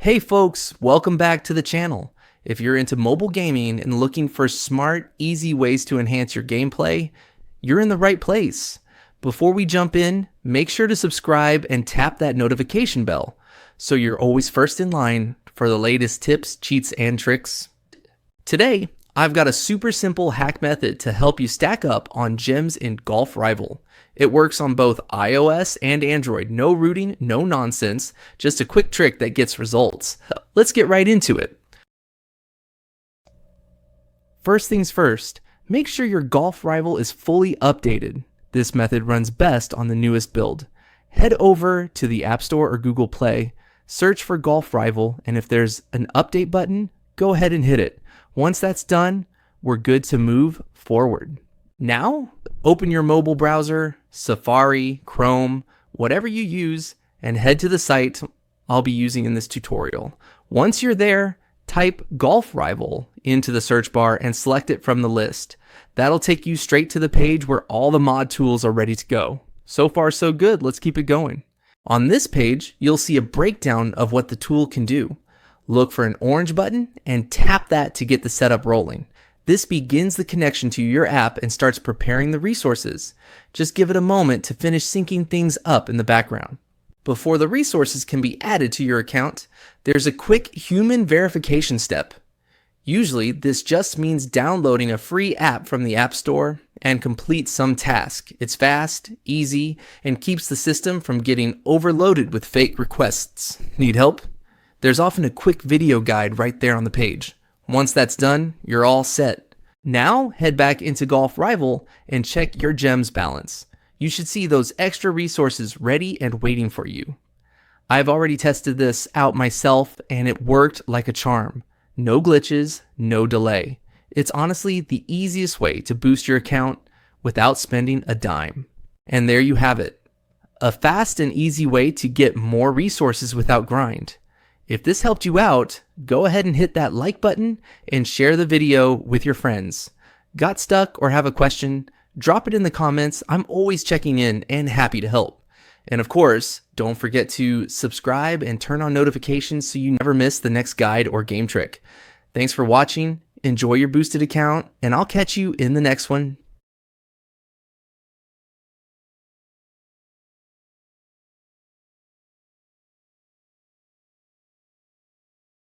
Hey folks, welcome back to the channel. If you're into mobile gaming and looking for smart, easy ways to enhance your gameplay, you're in the right place. Before we jump in, make sure to subscribe and tap that notification bell so you're always first in line for the latest tips, cheats, and tricks. Today, I've got a super simple hack method to help you stack up on gems in Golf Rival. It works on both iOS and Android. No rooting, no nonsense, just a quick trick that gets results. Let's get right into it. First things first, make sure your Golf Rival is fully updated. This method runs best on the newest build. Head over to the App Store or Google Play, search for Golf Rival, and if there's an update button, go ahead and hit it. Once that's done, we're good to move forward. Now, open your mobile browser, Safari, Chrome, whatever you use, and head to the site I'll be using in this tutorial. Once you're there, type Golf Rival into the search bar and select it from the list. That'll take you straight to the page where all the mod tools are ready to go. So far, so good. Let's keep it going. On this page, you'll see a breakdown of what the tool can do. Look for an orange button and tap that to get the setup rolling. This begins the connection to your app and starts preparing the resources. Just give it a moment to finish syncing things up in the background. Before the resources can be added to your account, there's a quick human verification step. Usually, this just means downloading a free app from the App Store and complete some task. It's fast, easy, and keeps the system from getting overloaded with fake requests. Need help? There's often a quick video guide right there on the page. Once that's done, you're all set. Now, head back into Golf Rival and check your gems balance. You should see those extra resources ready and waiting for you. I've already tested this out myself and it worked like a charm. No glitches, no delay. It's honestly the easiest way to boost your account without spending a dime. And there you have it. A fast and easy way to get more resources without grind. If this helped you out, go ahead and hit that like button and share the video with your friends. Got stuck or have a question? Drop it in the comments. I'm always checking in and happy to help. And of course, don't forget to subscribe and turn on notifications so you never miss the next guide or game trick. Thanks for watching. Enjoy your boosted account, and I'll catch you in the next one.